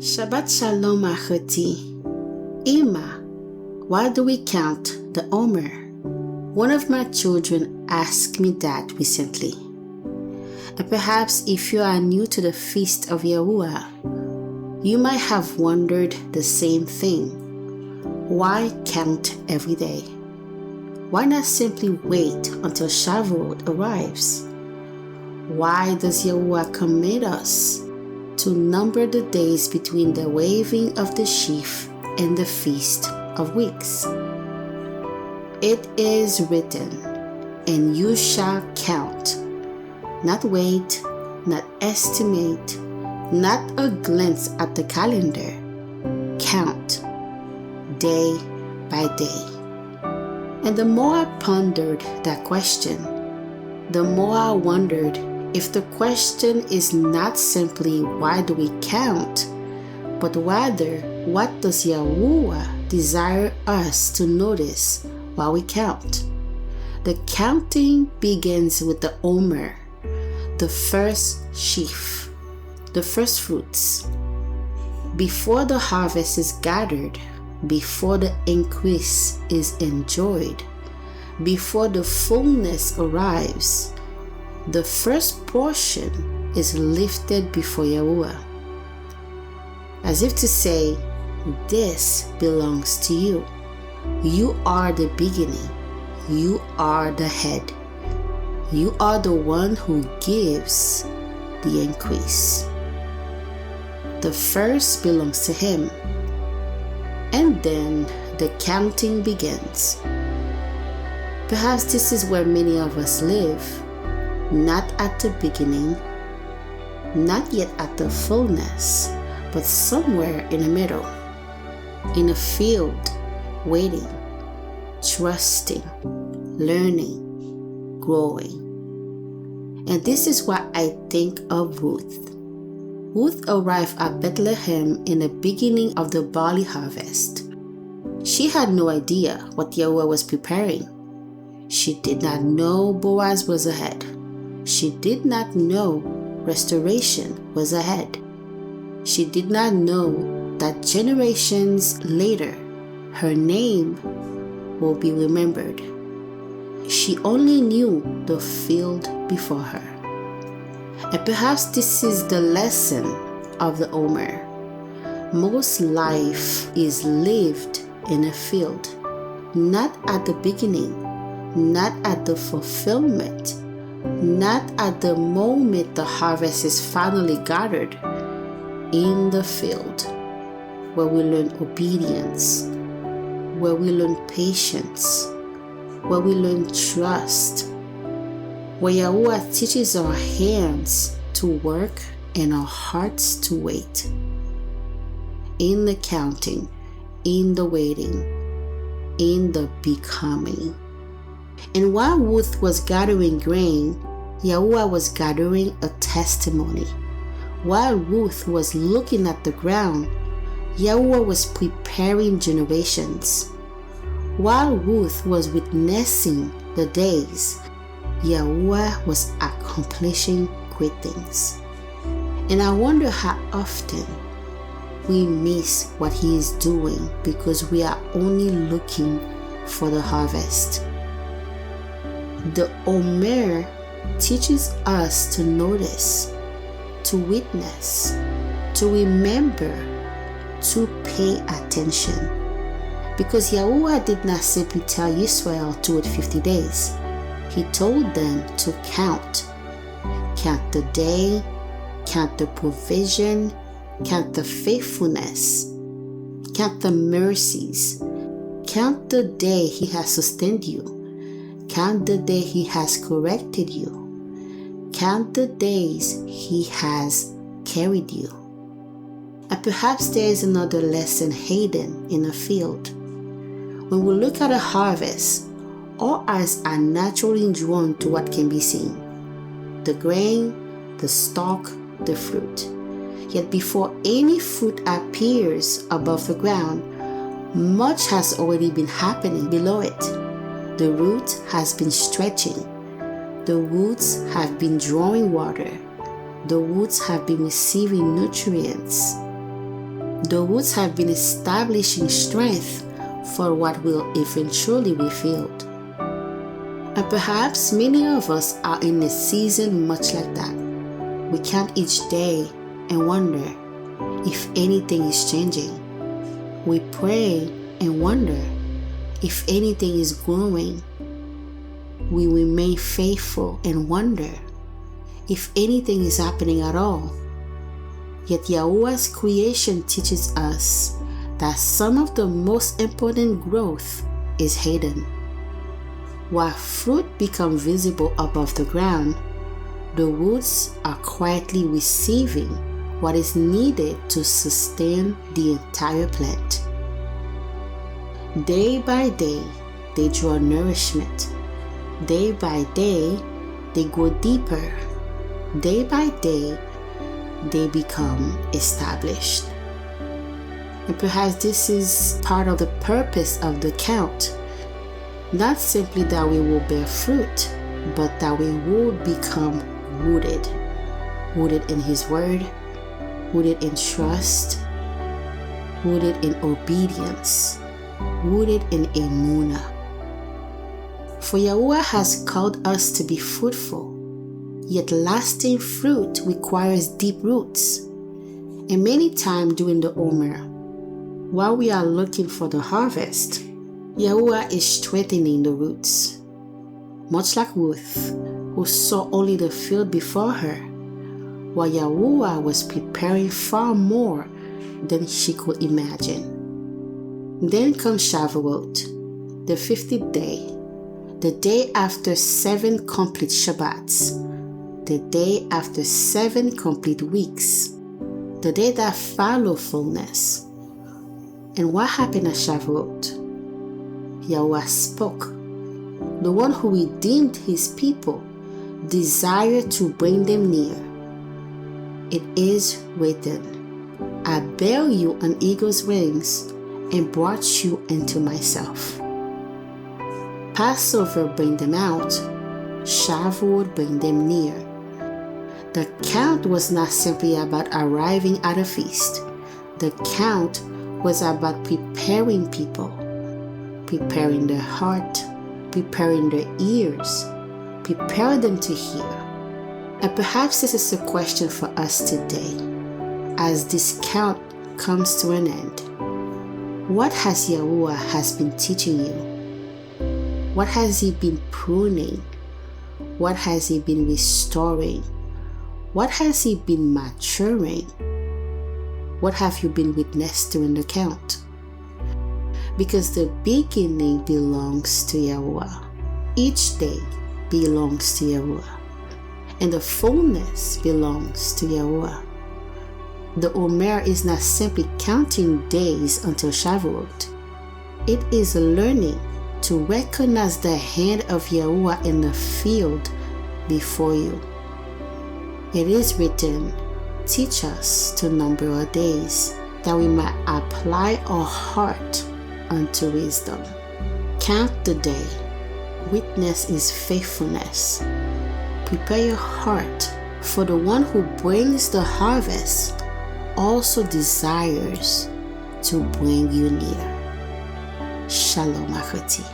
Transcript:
Shabbat Shalom achoti. Ima, why do we count the Omer? One of my children asked me that recently. And perhaps if you are new to the feast of YaHUaH, you might have wondered the same thing. Why count every day? Why not simply wait until Shavuot arrives? Why does YaHUaH command us to number the days between the waving of the sheaf and the Feast of Weeks? It is written, and you shall count, not wait, not estimate, not a glance at the calendar. Count, day by day. And the more I pondered that question, the more I wondered if the question is not simply why do we count, but rather what does YaHUaH desire us to notice while we count? The counting begins with the OMER, the first sheaf, the first fruits. Before the harvest is gathered, before the increase is enjoyed, before the fullness arrives, the first portion is lifted before YaHUaH, as if to say, this belongs to you. You are the beginning. You are the head. You are the one who gives the increase. The first belongs to Him. And then the counting begins. Perhaps this is where many of us live. Not at the beginning, not yet at the fullness, but somewhere in the middle, in a field, waiting, trusting, learning, growing. And this is why I think of Ruth. Ruth arrived at Bethlehem in the beginning of the barley harvest. She had no idea what YaHUaH was preparing. She did not know Boaz was ahead. She did not know restoration was ahead. She did not know that generations later, her name will be remembered. She only knew the field before her. And perhaps this is the lesson of the Omer. Most life is lived in a field, not at the beginning, not at the fulfillment, not at the moment the harvest is finally gathered. In the field, where we learn obedience, where we learn patience, where we learn trust, where YaHUaH teaches our hands to work and our hearts to wait. In the counting, in the waiting, in the becoming. And while Ruth was gathering grain, YaHUaH was gathering a testimony. While Ruth was looking at the ground, YaHUaH was preparing generations. While Ruth was witnessing the days, YaHUaH was accomplishing great things. And I wonder how often we miss what He is doing because we are only looking for the harvest. The Omer teaches us to notice, to witness, to remember, to pay attention. Because YaHUaH did not simply tell Israel to wait 50 days. He told them to count. Count the day, count the provision, count the faithfulness, count the mercies, count the day He has sustained you. Count the day He has corrected you. Count the days He has carried you. And perhaps there is another lesson hidden in a field. When we look at a harvest, our eyes are naturally drawn to what can be seen. The grain, the stalk, the fruit. Yet before any fruit appears above the ground, much has already been happening below it. The root has been stretching. The roots have been drawing water. The roots have been receiving nutrients. The roots have been establishing strength for what will eventually be filled. And perhaps many of us are in a season much like that. We count each day and wonder if anything is changing. We pray and wonder if anything is growing. We remain faithful and wonder if anything is happening at all. Yet Yahuwah's creation teaches us that some of the most important growth is hidden. While fruit becomes visible above the ground, the roots are quietly receiving what is needed to sustain the entire plant. Day by day, they draw nourishment. Day by day, they go deeper. Day by day, they become established. And perhaps this is part of the purpose of the count. Not simply that we will bear fruit, but that we will become rooted. Rooted in His Word, rooted in trust, rooted in obedience, rooted in emunah. For Yahuwah has called us to be fruitful, yet lasting fruit requires deep roots. And many times during the OMER, while we are looking for the harvest, Yahuwah is strengthening the roots. Much like Ruth, who saw only the field before her, while Yahuwah was preparing far more than she could imagine. Then comes Shavuot, the 50th day, the day after 7 complete Shabbats, the day after 7 complete weeks, the day that followed fullness. And what happened at Shavuot? Yahuwah spoke. The one who redeemed His people desired to bring them near. It is written, I bear you on eagle's wings and brought you into myself. Passover bring them out, Shavuot bring them near. The count was not simply about arriving at a feast. The count was about preparing people, preparing their heart, preparing their ears, prepare them to hear. And perhaps this is a question for us today, as this count comes to an end. What has Yahuwah has been teaching you? What has He been pruning? What has He been restoring? What has He been maturing? What have you been witnessed during the count? Because the beginning belongs to Yahuwah. Each day belongs to Yahuwah. And the fullness belongs to Yahuwah. The OMER is not simply counting days until Shavuot. It is learning to recognize the hand of Yahuwah in the field before you. It is written, teach us to number our days, that we might apply our heart unto wisdom. Count the day. Witness His faithfulness. Prepare your heart, for the one who brings the harvest also desires to bring you near. Shalom, achoti.